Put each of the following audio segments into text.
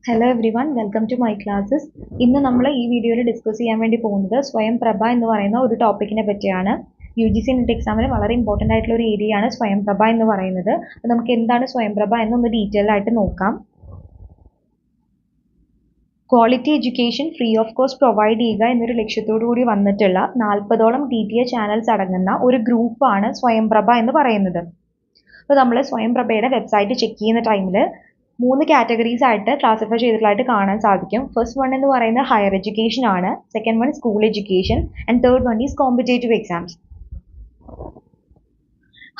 Hello everyone, welcome to my classes. ഇന്ന് നമ്മൾ ഈ വീഡിയോയിൽ ഡിസ്കസ് ചെയ്യാൻ വേണ്ടി പോകുന്നത് സ്വയം പ്രഭ എന്ന് പറയുന്ന ഒരു ടോപ്പിക്കിനെ പറ്റിയാണ്. UGC നെറ്റ് എക്സാമിന് വളരെ ഇമ്പോർട്ടൻ്റ് ആയിട്ടുള്ള ഒരു ഏരിയയാണ് സ്വയം പ്രഭ എന്ന് പറയുന്നത്. അപ്പോൾ നമുക്ക് എന്താണ് സ്വയം പ്രഭ എന്നൊന്ന് ഡീറ്റെയിൽ ആയിട്ട് നോക്കാം. Quality education free of cost provide ചെയ്യുക എന്നൊരു ലക്ഷ്യത്തോടു കൂടി വന്നിട്ടുള്ള 40ഓളം DTH ചാനൽസ് അടങ്ങുന്ന ഒരു ഗ്രൂപ്പാണ് സ്വയം പ്രഭ എന്ന് പറയുന്നത്. അപ്പോൾ നമ്മൾ സ്വയം പ്രഭയുടെ വെബ്സൈറ്റ് ചെക്ക് ചെയ്യുന്ന ടൈമിൽ 3 കാറ്റഗറീസ് ആയിട്ട് ക്ലാസിഫൈ ചെയ്തിട്ടുള്ളതായിട്ട് കാണാൻ സാധിക്കും. ഫസ്റ്റ് വൺ എന്ന് പറയുന്നത് ഹയർ എഡ്യൂക്കേഷൻ ആണ്, second one school education and third one is competitive exams.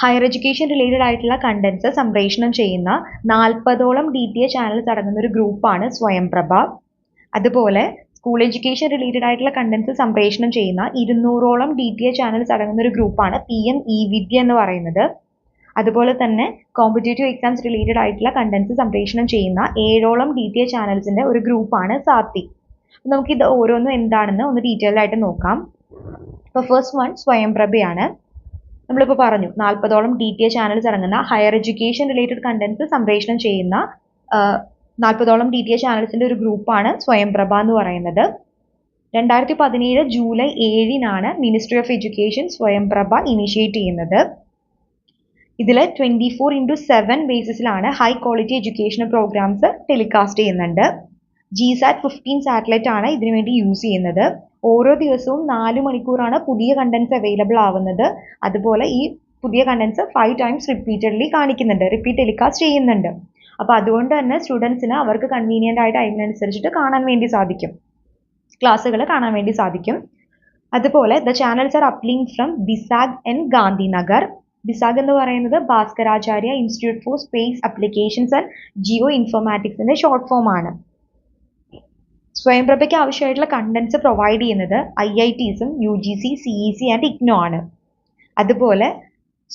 Higher education related ആയിട്ടുള്ള കണ്ടന്റ്സ് സംപ്രേഷണം ചെയ്യുന്ന 40ഓളം DTH ചാനൽസ് അടങ്ങുന്ന ഒരു ഗ്രൂപ്പാണ് സ്വയം പ്രഭ. അതുപോലെ സ്കൂൾ എഡ്യൂക്കേഷൻ റിലേറ്റഡ് ആയിട്ടുള്ള കണ്ടന്റ്സ് സംപ്രേഷണം ചെയ്യുന്ന 200ഓളം DTH ചാനൽസ് അടങ്ങുന്ന ഒരു ഗ്രൂപ്പാണ് PM eVidya എന്ന് പറയുന്നത്. അതുപോലെ തന്നെ കോമ്പറ്റേറ്റീവ് എക്സാംസ് റിലേറ്റഡ് ആയിട്ടുള്ള കണ്ടന്റ്സ് സംപ്രേഷണം ചെയ്യുന്ന 7ഓളം DTH ചാനൽസിന്റെ ഒരു ഗ്രൂപ്പാണ് സാത്തി. നമുക്കിത് ഓരോന്നും എന്താണെന്ന് ഒന്ന് ഡീറ്റെയിൽ ആയിട്ട് നോക്കാം. ഇപ്പോൾ ഫസ്റ്റ് വൺ സ്വയം പ്രഭയാണ്. നമ്മളിപ്പോൾ പറഞ്ഞു 40ഓളം DTH ചാനൽസ് അടങ്ങുന്ന ഹയർ എഡ്യൂക്കേഷൻ റിലേറ്റഡ് കണ്ടന്റ്സ് സംപ്രേഷണം ചെയ്യുന്ന 40ഓളം DTH ചാനൽസിന്റെ ഒരു ഗ്രൂപ്പാണ് സ്വയം പ്രഭ എന്ന് പറയുന്നത്. 2017 ജൂലൈ 7-നാണ് ministry of education Swayam Prabha initiate ചെയ്യുന്നത്. ഇതിൽ 24/7 ബേസിസിലാണ് high quality educational programs telecast ചെയ്യുന്നുണ്ട്. GSAT 15 സാറ്റലൈറ്റ് ആണ് ഇതിനു വേണ്ടി യൂസ് ചെയ്യുന്നത്. ഓരോ ദിവസവും 4 മണിക്കൂറാണ് പുതിയ കണ്ടന്റ്സ് അവൈലബിൾ ആവുന്നത്. അതുപോലെ ഈ പുതിയ കണ്ടന്റ്സ് 5 ടൈംസ് റിപ്പീറ്റഡ്ലി കാണിക്കുന്നുണ്ട്, റിപ്പീറ്റ് ടെലികാസ്റ്റ് ചെയ്യുന്നുണ്ട്. അപ്പോൾ അതുകൊണ്ട് തന്നെ സ്റ്റുഡൻസിന് അവർക്ക് കൺവീനിയൻ്റ് ആയിട്ട് അതിനനുസരിച്ചിട്ട് കാണാൻ വേണ്ടി സാധിക്കും, ക്ലാസ്സുകൾ കാണാൻ വേണ്ടി സാധിക്കും. അതുപോലെ the channels are uplink from BISAG and Gandhinagar. BISAG എന്ന് പറയുന്നത് Bhaskaracharya institute for space applications and geo ഇൻഫോർമാറ്റിക്സിന്റെ ഷോർട്ട് ഫോം ആണ്. സ്വയം പ്രഭയ്ക്ക് ആവശ്യമായിട്ടുള്ള കണ്ടന്റ്സ് പ്രൊവൈഡ് ചെയ്യുന്നത് IITസും UGC, CEC ആൻഡ് IGNOU ആണ്. അതുപോലെ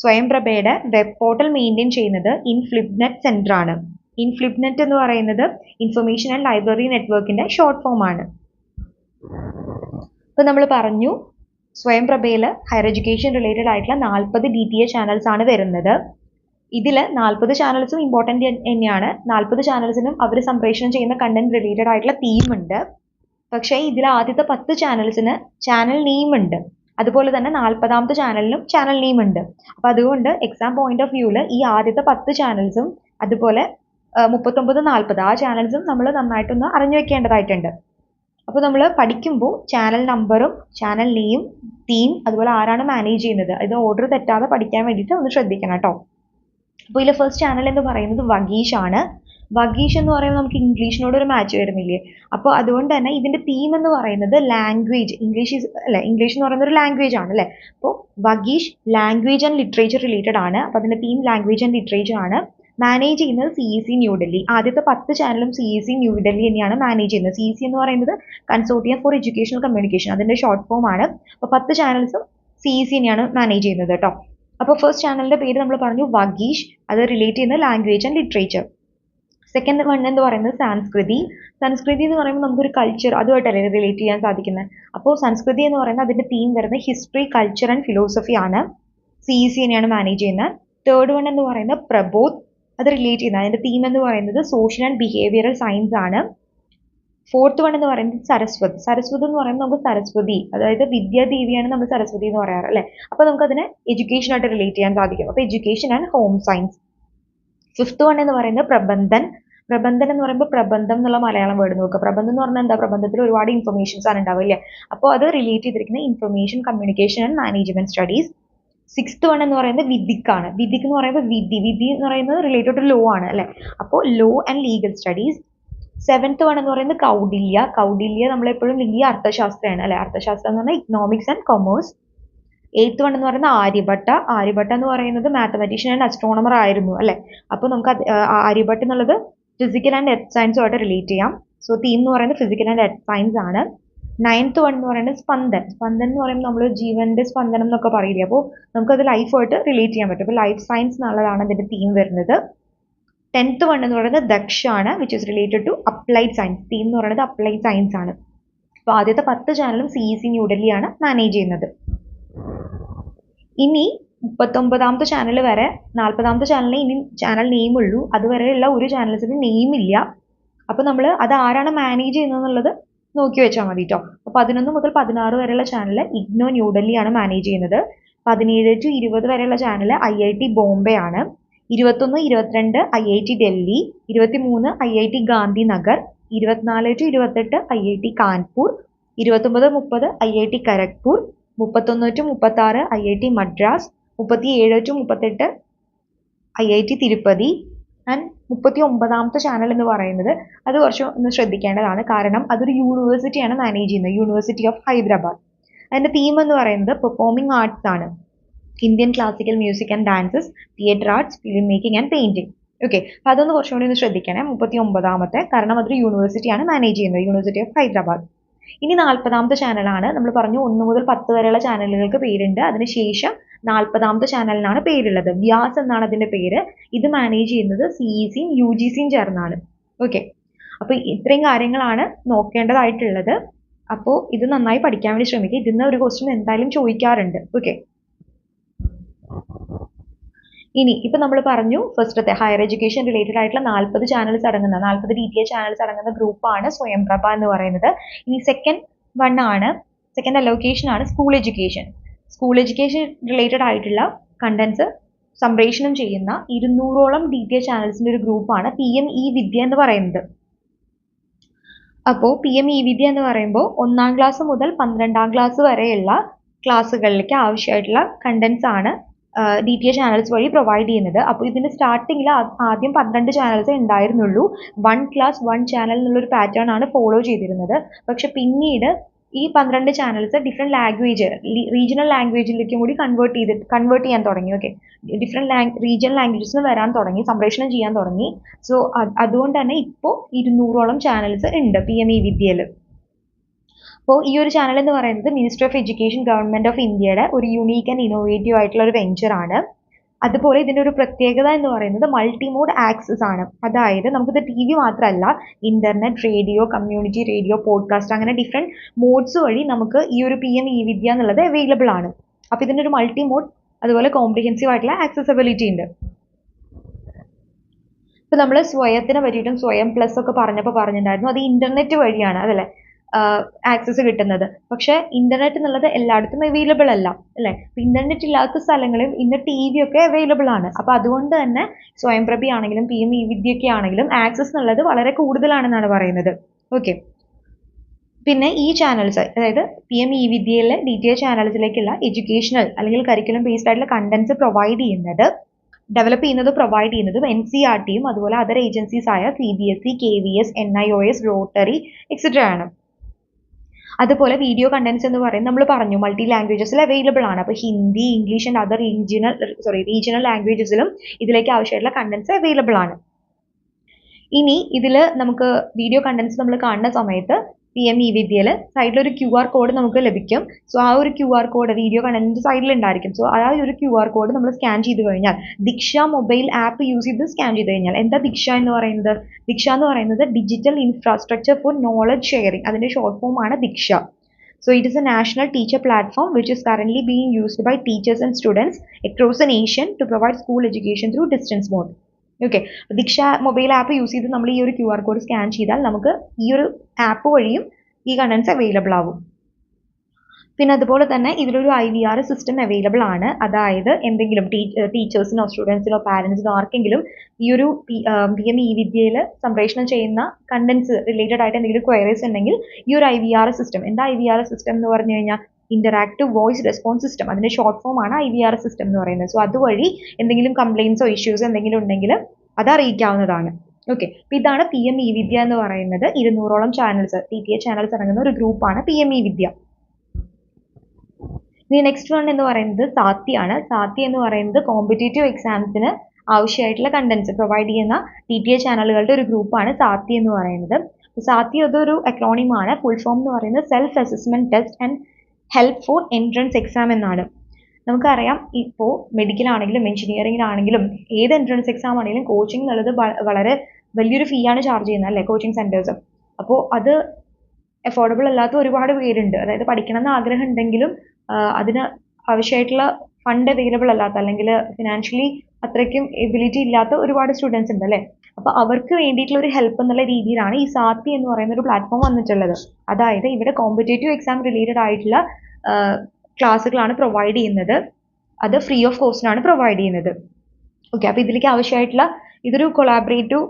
സ്വയം പ്രഭയുടെ വെബ് പോർട്ടൽ മെയിൻറ്റെയിൻ ചെയ്യുന്നത് ഇൻഫ്ലിപ്നെറ്റ് സെന്റർ ആണ്. ഇൻഫ്ലിപ്നെറ്റ് എന്ന് പറയുന്നത് ഇൻഫർമേഷൻ ആൻഡ് ലൈബ്രറി നെറ്റ്വർക്കിന്റെ ഷോർട്ട് ഫോം ആണ്. ഇപ്പൊ നമ്മൾ പറഞ്ഞു സ്വയം പ്രഭയിൽ ഹയർ എഡ്യൂക്കേഷൻ റിലേറ്റഡ് ആയിട്ടുള്ള 40 DTH ചാനൽസ് ആണ് വരുന്നത്. ഇതിൽ 40 ചാനൽസും ഇമ്പോർട്ടൻ്റ് തന്നെയാണ്. 40 ചാനൽസിനും അവർ സംപ്രേഷണം ചെയ്യുന്ന കണ്ടന്റ് റിലേറ്റഡ് ആയിട്ടുള്ള തീം ഉണ്ട്. പക്ഷേ ഇതിൽ ആദ്യത്തെ 10 ചാനൽസിന് ചാനൽ നെയിം ഉണ്ട്. അതുപോലെ തന്നെ 40ാമത്തെ ചാനലിനും ചാനൽ നെയിം ഉണ്ട്. അപ്പം അതുകൊണ്ട് എക്സാം പോയിന്റ് ഓഫ് വ്യൂവിൽ ഈ ആദ്യത്തെ 10 ചാനൽസും അതുപോലെ 39, 40 ആ ചാനൽസും നമ്മൾ നന്നായിട്ടൊന്ന് അറിഞ്ഞു വെക്കേണ്ടതായിട്ടുണ്ട്. അപ്പോൾ നമ്മൾ പഠിക്കുമ്പോൾ ചാനൽ നമ്പറും ചാനൽ നെയിം, തീം, അതുപോലെ ആരാണ് മാനേജ് ചെയ്യുന്നത്, ഇത് ഓർഡർ തെറ്റാതെ പഠിക്കാൻ വേണ്ടിയിട്ട് ഒന്ന് ശ്രദ്ധിക്കണം കേട്ടോ. അപ്പോൾ ഇതിൽ ഫസ്റ്റ് ചാനൽ എന്ന് പറയുന്നത് വഗീഷ് ആണ്. വഗീഷ് എന്ന് പറയുമ്പോൾ നമുക്ക് ഇംഗ്ലീഷിനോട് ഒരു മാച്ച് വരുന്നില്ലേ? അപ്പോൾ അതുകൊണ്ട് തന്നെ ഇതിന്റെ തീം എന്ന് പറയുന്നത് ലാംഗ്വേജ്, ഇംഗ്ലീഷ് എന്ന് പറയുന്ന ഒരു ലാംഗ്വേജ് ആണ് അല്ലേ? അപ്പോൾ വഗീഷ് ലാംഗ്വേജ് ആൻഡ് ലിറ്ററേച്ചർ റിലേറ്റഡ് ആണ്. അപ്പോൾ അതിന്റെ തീം ലാംഗ്വേജ് ആൻഡ് ലിറ്ററേച്ചർ ആണ്. മാനേജ് ചെയ്യുന്നത് CEC ന്യൂഡൽഹി. ആദ്യത്തെ 10 ചാനലും CEC ന്യൂഡൽഹി തന്നെയാണ് മാനേജ് ചെയ്യുന്നത്. CEC എന്ന് പറയുന്നത് കൺസോർട്ടിയം ഫോർ എഡ്യൂക്കേഷണൽ കമ്മ്യൂണിക്കേഷൻ, അതിന്റെ ഷോർട്ട് ഫോം ആണ്. അപ്പോൾ 10 ചാനൽസും CEC തന്നെയാണ് മാനേജ് ചെയ്യുന്നത് കേട്ടോ. അപ്പോൾ ഫസ്റ്റ് ചാനലിന്റെ പേര് നമ്മൾ പറഞ്ഞു വഗീഷ്, അത് റിലേറ്റ് ചെയ്യുന്ന language and literature. Second one എന്ന് പറയുന്നത് സംസ്കൃതി. സംസ്കൃതി എന്ന് പറയുമ്പോൾ നമുക്കൊരു കൾച്ചർ അതുമായിട്ടല്ലേ റിലേറ്റ് ചെയ്യാൻ സാധിക്കുന്നത്. അപ്പോൾ സംസ്കൃതി എന്ന് പറയുന്നത് അതിന്റെ തീം വരുന്നത് ഹിസ്റ്ററി, കൾച്ചർ ആൻഡ് ഫിലോസഫി ആണ്. CEC തന്നെയാണ് മാനേജ് ചെയ്യുന്നത്. തേർഡ് വൺ എന്ന് പറയുന്നത് പ്രബോധ്, അത് റിലേറ്റ് ചെയ്യുന്നത് അതിന്റെ തീം എന്ന് പറയുന്നത് സോഷ്യൽ ആൻഡ് ബിഹേവിയറൽ സയൻസ് ആണ്. ഫോർത്ത് വൺ എന്ന് പറയുന്നത് സരസ്വത്. സരസ്വത് എന്ന് പറയുമ്പോൾ നമുക്ക് സരസ്വതി, അതായത് വിദ്യാദേവിയാണ് നമ്മൾ സരസ്വതി എന്ന് പറയാറ് അല്ലേ? അപ്പോൾ നമുക്ക് അതിനെ എഡ്യൂക്കേഷൻ ആയിട്ട് റിലേറ്റ് ചെയ്യാൻ സാധിക്കും. അപ്പോൾ education and home science. Fifth one എന്ന് പറയുന്നത് പ്രബന്ധൻ. പ്രബന്ധൻ എന്ന് പറയുമ്പോൾ പ്രബന്ധം എന്നുള്ള മലയാളം വേർഡ് നോക്കുക. പ്രബന്ധം എന്ന് പറഞ്ഞാൽ എന്താ? പ്രബന്ധത്തിൽ ഒരുപാട് ഇൻഫർമേഷൻസ് ആണ് ഉണ്ടാവില്ലേ? അപ്പോൾ അത് റിലേറ്റ് ചെയ്തിരിക്കുന്ന information communication and management studies. Sixth one എന്ന് പറയുന്നത് വിധിക്കാണ്. വിധിക്ക് എന്ന് പറയുമ്പോൾ വിധി എന്ന് പറയുന്നത് റിലേറ്റഡ് ടു ലോ ആണ് അല്ലേ? അപ്പോൾ law and legal studies. Seventh one എന്ന് പറയുന്നത് കൗടില്യ. കൗടില്യ നമ്മളെപ്പോഴും വലിയ അർത്ഥശാസ്ത്രമാണ് അല്ലെ? അർത്ഥശാസ്ത്രം എന്ന് പറഞ്ഞാൽ economics and commerce. Eighth one എന്ന് പറയുന്നത് ആര്യഭട്ട. ആര്യഭട്ട എന്ന് പറയുന്നത് മാത്തമാറ്റീഷ്യൻ ആൻഡ് അസ്ട്രോണമർ ആയിരുന്നു അല്ലെ? അപ്പോൾ നമുക്ക് ആര്യഭട്ട എന്നുള്ളത് ഫിസിക്കൽ ആൻഡ് എർത്ത് സയൻസുമായിട്ട് റിലേറ്റ് ചെയ്യാം. സോ തീം എന്ന് പറയുന്നത് ഫിസിക്കൽ ആൻഡ് എർത്ത് സയൻസ് ആണ്. നയൻത്ത് വൺ എന്ന് പറയുന്നത് സ്പന്ദൻ. സ്പന്ദൻ എന്ന് പറയുമ്പോൾ നമ്മൾ ജീവന്റെ സ്പന്ദനം എന്നൊക്കെ പറയില്ലേ? അപ്പോൾ നമുക്കത് ലൈഫായിട്ട് റിലേറ്റ് ചെയ്യാൻ പറ്റും. അപ്പോൾ ലൈഫ് സയൻസ് എന്നുള്ളതാണ് അതിന്റെ തീം വരുന്നത്. 10th വൺ എന്ന് പറയുന്നത് ദക്ഷ ആണ്, which is related to applied science. Theme എന്ന് പറയുന്നത് അപ്ലൈഡ് സയൻസ് ആണ്. അപ്പോൾ ആദ്യത്തെ 10 ചാനലും CEC ന്യൂഡൽഹിയാണ് മാനേജ് ചെയ്യുന്നത്. ഇനി 39ാമത്തെ ചാനൽ വരെ, 40ാമത്തെ ചാനലിന് ഇനി ചാനൽ നെയിം ഉള്ളൂ. അതുവരെയുള്ള ഒരു ചാനൽസിന് നെയിം ഇല്ല. അപ്പോൾ നമ്മൾ അത് ആരാണ് മാനേജ് ചെയ്യുന്നതെന്നുള്ളത് നോക്കി വെച്ചാൽ മതി കേട്ടോ. അപ്പോൾ 11 മുതൽ 16 വരെയുള്ള ചാനൽ ഇഗ്നോ ന്യൂഡൽഹിയാണ് മാനേജ് ചെയ്യുന്നത്. 17 to 20 വരെയുള്ള ചാനൽ IIT ബോംബെ ആണ്. 21, 22 IIT Delhi, 23 IIT Gandhinagar, 24 to 28 IIT Kanpur, 29, 30 IIT Kharagpur, 31 to 36 IIT Madras, 37 to 38 IIT Tirupati and 39ാമത്തെ ചാനൽ എന്ന് പറയുന്നത് അത് കുറച്ച് ഒന്ന് ശ്രദ്ധിക്കേണ്ടതാണ്. കാരണം അതൊരു യൂണിവേഴ്സിറ്റിയാണ് മാനേജ് ചെയ്യുന്നത്, യൂണിവേഴ്സിറ്റി ഓഫ് ഹൈദരാബാദ്. അതിൻ്റെ തീം എന്ന് പറയുന്നത് പെർഫോമിംഗ് ആർട്സ് ആണ്. Indian classical music and dances, theatre arts, film making and painting. Okay, അപ്പോൾ അതൊന്ന് കുറച്ചുകൂടി ഒന്ന് ശ്രദ്ധിക്കണേ. 39ാമത്തെ, കാരണം അതൊരു യൂണിവേഴ്സിറ്റിയാണ് മാനേജ് ചെയ്യുന്നത്, യൂണിവേഴ്സിറ്റി ഓഫ് ഹൈദരാബാദ്. ഇനി 40ാമത്തെ ചാനലാണ്. നമ്മൾ പറഞ്ഞു 1 മുതൽ 10 വരെയുള്ള ചാനലുകൾക്ക് പേരുണ്ട്. അതിനുശേഷം 40ാമത്തെ ചാനലിനാണ് പേരുള്ളത്. വ്യാസ് എന്നാണ് അതിൻ്റെ പേര്. ഇത് മാനേജ് ചെയ്യുന്നത് CECയും UGCയും ചേർന്നാണ്. ഓക്കെ, അപ്പോൾ ഇത്രയും കാര്യങ്ങളാണ് നോക്കേണ്ടതായിട്ടുള്ളത്. അപ്പോൾ ഇത് നന്നായി പഠിക്കാൻ വേണ്ടി ശ്രമിക്കുക. ഇതിന്ന് ഒരു ക്വസ്റ്റ്യൻ എന്തായാലും ചോദിക്കാറുണ്ട്. ഓക്കെ, ഇനി ഇപ്പം നമ്മൾ പറഞ്ഞു ഫസ്റ്റത്തെ ഹയർ എഡ്യൂക്കേഷൻ റിലേറ്റഡ് ആയിട്ടുള്ള 40 ചാനൽസ് അടങ്ങുന്ന 40 DTH ചാനൽസ് അടങ്ങുന്ന ഗ്രൂപ്പാണ് സ്വയംപ്രഭ എന്ന് പറയുന്നത്. ഇനി സെക്കൻഡ് അലോക്കേഷൻ ആണ് school education. School education related ആയിട്ടുള്ള കണ്ടന്റ്സ് സംപ്രേഷണം ചെയ്യുന്ന 200ഓളം DTH ചാനൽസിന്റെ ഒരു ഗ്രൂപ്പാണ് PME വിദ്യ എന്ന് പറയുന്നത്. അപ്പോൾ PME വിദ്യ എന്ന് പറയുമ്പോൾ 1ാം ക്ലാസ് മുതൽ 12ാം ക്ലാസ് വരെയുള്ള ക്ലാസ്സുകളിലേക്ക് ആവശ്യമായിട്ടുള്ള കണ്ടന്റ്സ് ആണ് DTH ചാനൽസ് വഴി പ്രൊവൈഡ് ചെയ്യുന്നത്. അപ്പോൾ ഇതിൻ്റെ സ്റ്റാർട്ടിങ്ങിൽ ആദ്യം 12 ചാനൽസേ ഉണ്ടായിരുന്നുള്ളൂ. 1 ക്ലാസ് 1 ചാനൽ എന്നുള്ളൊരു പാറ്റേൺ ആണ് ഫോളോ ചെയ്തിരുന്നത്. പക്ഷെ പിന്നീട് ഈ 12 ചാനൽസ് ഡിഫറെൻറ്റ് ലാംഗ്വേജ്, റീജിയണൽ ലാംഗ്വേജിലേക്കും കൂടി കൺവേർട്ട് ചെയ്യാൻ തുടങ്ങി. ഓക്കെ, ഡിഫറെൻറ്റ് റീജിയണൽ ലാംഗ്വേജസിന് വരാൻ തുടങ്ങി, സംപ്രേഷണം ചെയ്യാൻ തുടങ്ങി. സോ അതുകൊണ്ട് തന്നെ ഇപ്പോൾ 200ഓളം ചാനൽസ് ഉണ്ട് PME വിദ്യയിൽ. അപ്പോൾ ഈ ഒരു ചാനൽ എന്ന് പറയുന്നത് ministry of education government of ഇന്ത്യയുടെ ഒരു യുണീക്ക് ആൻഡ് ഇന്നോവേറ്റീവ് ആയിട്ടുള്ള ഒരു വെഞ്ചറാണ്. അതുപോലെ ഇതിൻ്റെ ഒരു പ്രത്യേകത എന്ന് പറയുന്നത് മൾട്ടിമോഡ് ആക്സസ് ആണ്. അതായത് നമുക്കിത് TV മാത്രമല്ല, internet, radio, community radio, podcast, അങ്ങനെ ഡിഫറെൻറ്റ് മോഡ്സ് വഴി നമുക്ക് ഈ ഒരു PME വിദ്യ എന്നുള്ളത് അവൈലബിൾ ആണ്. അപ്പോൾ ഇതിൻ്റെ ഒരു മൾട്ടിമോഡ് അതുപോലെ കോംപ്രിഹെൻസീവ് ആയിട്ടുള്ള ആക്സസിബിലിറ്റി ഉണ്ട്. ഇപ്പോൾ നമ്മൾ സ്വയത്തിനെ പറ്റിയിട്ടും സ്വയം പ്ലസ് ഒക്കെ പറഞ്ഞിട്ടുണ്ടായിരുന്നു. അത് ഇന്റർനെറ്റ് വഴിയാണ് അതല്ലേ ആക്സസ് കിട്ടുന്നത്. പക്ഷേ ഇന്റർനെറ്റ് എന്നുള്ളത് എല്ലായിടത്തും അവൈലബിൾ അല്ല അല്ലേ. ഇന്റർനെറ്റ് ഇല്ലാത്ത സ്ഥലങ്ങളിൽ ഇന്ന് TV ഒക്കെ അവൈലബിൾ ആണ്. അപ്പോൾ അതുകൊണ്ട് തന്നെ സ്വയംപ്രഭ ആണെങ്കിലും PME വിദ്യയൊക്കെ ആണെങ്കിലും ആക്സസ് എന്നുള്ളത് വളരെ കൂടുതലാണെന്നാണ് പറയുന്നത്. ഓക്കെ, പിന്നെ ഈ ചാനൽസ്, അതായത് PME വിദ്യയിലെ DTH ചാനൽസിലേക്കുള്ള എഡ്യൂക്കേഷണൽ അല്ലെങ്കിൽ കരിക്കുലം ബേസ്ഡ് ആയിട്ടുള്ള കണ്ടന്റ്സ് ഡെവലപ്പ് പ്രൊവൈഡ് ചെയ്യുന്നതും NCERTയും അതുപോലെ അതർ ഏജൻസീസ് ആയ CBSE, KVS, NIOS, rotary etcetera ആണ്. അതുപോലെ വീഡിയോ കണ്ടന്റ്സ് എന്ന് പറയുന്നത് നമ്മൾ പറഞ്ഞു മൾട്ടി ലാംഗ്വേജസിൽ അവൈലബിൾ ആണ്. അപ്പോൾ Hindi, English and other regional ലാംഗ്വേജസിലും ഇതിലേക്ക് ആവശ്യമായിട്ടുള്ള കണ്ടന്റ്സ് അവൈലബിൾ ആണ്. ഇനി ഇതിൽ നമുക്ക് വീഡിയോ കണ്ടന്റ്സ് നമ്മൾ കാണുന്ന സമയത്ത് PME വിദ്യയിൽ സൈഡിലൊരു QR കോഡ് നമുക്ക് ലഭിക്കും. സോ ആ ഒരു QR കോഡ് വീഡിയോ കണ്ടന്റിന്റെ സൈഡിൽ ഉണ്ടായിരിക്കും. സോ ആ ഒരു QR കോഡ് നമ്മൾ സ്കാൻ ചെയ്ത് കഴിഞ്ഞാൽ, ദിക്ഷ മൊബൈൽ ആപ്പ് യൂസ് ചെയ്ത് സ്കാൻ ചെയ്ത് കഴിഞ്ഞാൽ, എന്താ ദിക്ഷ എന്ന് പറയുന്നത്? ദിക്ഷ എന്ന് പറയുന്നത് digital infrastructure four knowledge sharing. അതിന്റെ ഷോർട്ട് ഫോം ആണ് Diksha. So it is a national teacher platform which is currently being used by teachers and students across the nation to provide school education through distance mode. Okay, Diksha mobile app use ചെയ്ത് നമ്മൾ ഈ ഒരു QR code scan ചെയ്താൽ നമുക്ക് ഈ ഒരു app വഴിയും ഈ കണ്ടന്റ്സ് അവൈലബിൾ ആവും. പിന്നെ അതുപോലെ തന്നെ ഇതിലൊരു IVR സിസ്റ്റം അവൈലബിൾ ആണ്. അതായത് എന്തെങ്കിലും ടീച്ചേഴ്സിനോ സ്റ്റുഡൻസിനോ പാരൻസിനോ ആർക്കെങ്കിലും ഈ ഒരു PME വിദ്യയിൽ സംപ്രേഷണം ചെയ്യുന്ന കണ്ടന്റ്സ് റിലേറ്റഡ് ആയിട്ട് എന്തെങ്കിലും ക്വയറീസ് ഉണ്ടെങ്കിൽ ഈ ഒരു IVR സിസ്റ്റം, എന്താ IVR സിസ്റ്റം എന്ന് പറഞ്ഞു കഴിഞ്ഞാൽ ഇന്ററാക്റ്റീവ് വോയിസ് റെസ്പോൺസ് സിസ്റ്റം, അതിന്റെ ഷോർട്ട് ഫോം ആണ് IVR സിസ്റ്റം എന്ന് പറയുന്നത്. സോ അതുവഴി എന്തെങ്കിലും കംപ്ലയിൻസോ ഇഷ്യൂസോ എന്തെങ്കിലും ഉണ്ടെങ്കിൽ അത് അറിയിക്കാവുന്നതാണ്. ഓക്കെ, അപ്പോൾ ഇതാണ് PME വിദ്യ എന്ന് പറയുന്നത്. 200ഓളം ചാനൽസ്, DTH ചാനൽസ് അടങ്ങുന്ന ഒരു ഗ്രൂപ്പാണ് PME വിദ്യ. ഇനി നെക്സ്റ്റ് വൺ എന്ന് പറയുന്നത് സാത്യാണ്. സാത്തി എന്ന് പറയുന്നത് കോമ്പറ്റേറ്റീവ് എക്സാംസിന് ആവശ്യമായിട്ടുള്ള കണ്ടന്റ്സ് പ്രൊവൈഡ് ചെയ്യുന്ന DTH ചാനലുകളുടെ ഒരു ഗ്രൂപ്പാണ് സാത്തി എന്ന് പറയുന്നത്. സാത്തി അതൊരു അക്രോണിമാണ്. ഫുൾ ഫോം എന്ന് പറയുന്നത് self assessment test and help four entrance exam എന്നാണ്. നമുക്കറിയാം ഇപ്പോൾ മെഡിക്കൽ ആണെങ്കിലും എഞ്ചിനീയറിംഗിലാണെങ്കിലും ഏത് എൻട്രൻസ് എക്സാം ആണെങ്കിലും കോച്ചിങ് എന്നുള്ളത് വളരെ വലിയൊരു ഫീ ആണ് ചാർജ് ചെയ്യുന്നത് അല്ലേ, കോച്ചിങ് സെൻറ്റേഴ്സ്. അപ്പോൾ അത് അഫോർഡബിൾ അല്ലാത്ത ഒരുപാട് പേരുണ്ട്. അതായത് പഠിക്കണം എന്ന് ആഗ്രഹം ഉണ്ടെങ്കിലും അതിന് ആവശ്യമായിട്ടുള്ള ഫണ്ട് അവൈലബിൾ അല്ലാത്ത അല്ലെങ്കിൽ ഫിനാൻഷ്യലി അത്രയ്ക്കും എബിലിറ്റി ഇല്ലാത്ത ഒരുപാട് സ്റ്റുഡൻസ് ഉണ്ട് അല്ലേ. അപ്പോൾ അവർക്ക് വേണ്ടിയിട്ടുള്ള ഒരു ഹെൽപ്പ് എന്നുള്ള രീതിയിലാണ് ഈ സാത്തി എന്ന് പറയുന്ന ഒരു പ്ലാറ്റ്ഫോം വന്നിട്ടുള്ളത്. അതായത് ഇവിടെ കോമ്പറ്റേറ്റീവ് എക്സാം റിലേറ്റഡ് ആയിട്ടുള്ള ക്ലാസ്സുകളാണ് പ്രൊവൈഡ് ചെയ്യുന്നത്. അത് ഫ്രീ ഓഫ് കോസ്റ്റിനാണ് പ്രൊവൈഡ് ചെയ്യുന്നത്. ഓക്കെ, അപ്പോൾ ഇതിലേക്ക് ആവശ്യമായിട്ടുള്ള ഇതൊരു കൊളാബറേറ്റീവ്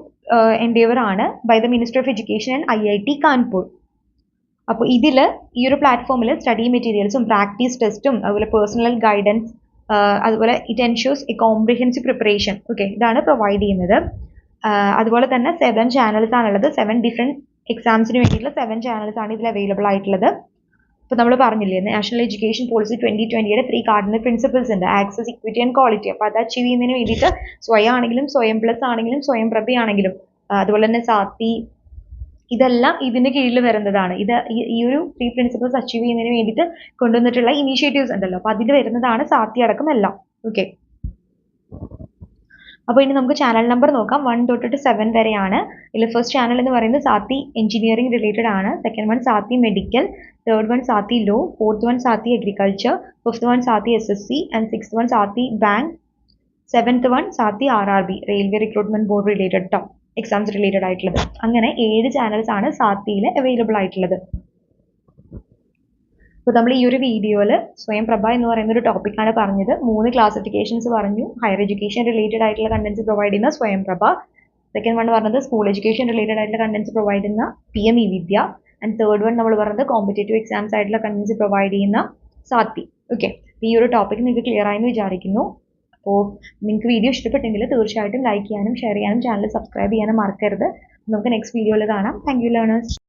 എൻഡേവർ ആണ് by the minister of education and IIT Kanpur. അപ്പോൾ ഇതിൽ ഈ ഒരു പ്ലാറ്റ്ഫോമിൽ സ്റ്റഡി മെറ്റീരിയൽസും പ്രാക്ടീസ് ടെസ്റ്റും അതുപോലെ പേഴ്സണൽ ഗൈഡൻസ് അതുപോലെ it ensures a comprehensive preparation. Okay, ഇതാണ് പ്രൊവൈഡ് ചെയ്യുന്നത്. അതുപോലെ തന്നെ 7 ചാനൽസ് ആണുള്ളത്. 7 ഡിഫറെൻറ്റ് എക്സാംസിന് വേണ്ടിയിട്ടുള്ള 7 ചാനൽസ് ആണ് ഇതിൽ അവൈലബിൾ ആയിട്ടുള്ളത്. ഇപ്പോൾ നമ്മൾ പറഞ്ഞില്ലേ നാഷണൽ എഡ്യൂക്കേഷൻ പോളിസി 2020യുടെ 3 കാർഡിനൽ പ്രിൻസിപ്പിൾസ് ഉണ്ട്: ആക്സസ്, ഇക്വിറ്റി ആൻഡ് ക്വാളിറ്റി. അപ്പോൾ അത് അച്ചീവ് ചെയ്യുന്നതിന് വേണ്ടിയിട്ട് സ്വയം ആണെങ്കിലും സ്വയം പ്ലസ് ആണെങ്കിലും സ്വയം പ്രഭയാണെങ്കിലും അതുപോലെ തന്നെ സാത്തി ഇതെല്ലാം ഇതിന് കീഴിൽ വരുന്നതാണ്. ഇത് ഈ ഒരു 3 പ്രിൻസിപ്പിൾസ് അച്ചീവ് ചെയ്യുന്നതിന് വേണ്ടിയിട്ട് കൊണ്ടുവന്നിട്ടുള്ള ഇനീഷ്യേറ്റീവ്സ് ഉണ്ടല്ലോ, അപ്പോൾ അതിൽ വരുന്നതാണ് സാത്തി അടക്കം എല്ലാം. ഓക്കെ, അപ്പോൾ ഇനി നമുക്ക് ചാനൽ നമ്പർ നോക്കാം. 1 തൊട്ടിട്ട് 7 വരെയാണ്. ഇതിൽ ഫസ്റ്റ് ചാനൽ എന്ന് പറയുന്നത് സാത്തി എഞ്ചിനീയറിംഗ് റിലേറ്റഡ് ആണ്. Second one Sathi medical, third one Sathi law, fourth one Sathi agriculture, fifth one Sathi SSC and sixth one Sathi bank, seventh one Sathi RRB railway recruitment board related exams related ആയിട്ടുള്ളത്. അങ്ങനെ 7 channels ആണ് സാത്തിയിൽ അവൈലബിൾ ആയിട്ടുള്ളത്. അപ്പോൾ നമ്മൾ ഈ ഒരു വീഡിയോയിൽ സ്വയം പ്രഭ എന്ന് പറയുന്ന ഒരു ടോപ്പിക്കാണ് പറഞ്ഞത്. 3 ക്ലാസിഫിക്കേഷൻസ് പറഞ്ഞു. ഹയർ എഡ്യൂക്കേഷൻ റിലേറ്റഡ് ആയിട്ടുള്ള കണ്ടന്റ്സ് പ്രൊവൈഡ് ചെയ്യുന്ന സ്വയം പ്രഭ, സെക്കൻഡ് വൺ പറഞ്ഞത് സ്കൂൾ എഡ്യൂക്കേഷൻ റിലേറ്റഡ് ആയിട്ടുള്ള കണ്ടന്റ്സ് പ്രൊവൈഡ് ചെയ്യുന്ന PM Vidya, and third one നമ്മൾ പറഞ്ഞത് കോമ്പറ്റേറ്റീവ് എക്സാംസ് ആയിട്ടുള്ള കണ്ടന്റ്സ് പ്രൊവൈഡ് ചെയ്യുന്ന സാത്തി. ഓക്കെ, ഈ ഒരു ടോപ്പിക് നിങ്ങൾക്ക് ക്ലിയർ ആയെന്ന് വിചാരിക്കുന്നു. അപ്പോൾ നിങ്ങൾക്ക് വീഡിയോ ഇഷ്ടപ്പെട്ടെങ്കിൽ തീർച്ചയായിട്ടും ലൈക്ക് ചെയ്യാനും ഷെയർ ചെയ്യാനും ചാനൽ സബ്സ്ക്രൈബ് ചെയ്യാനും മറക്കരുത്. നമുക്ക് നെക്സ്റ്റ് വീഡിയോയിൽ കാണാം. Thank you learners.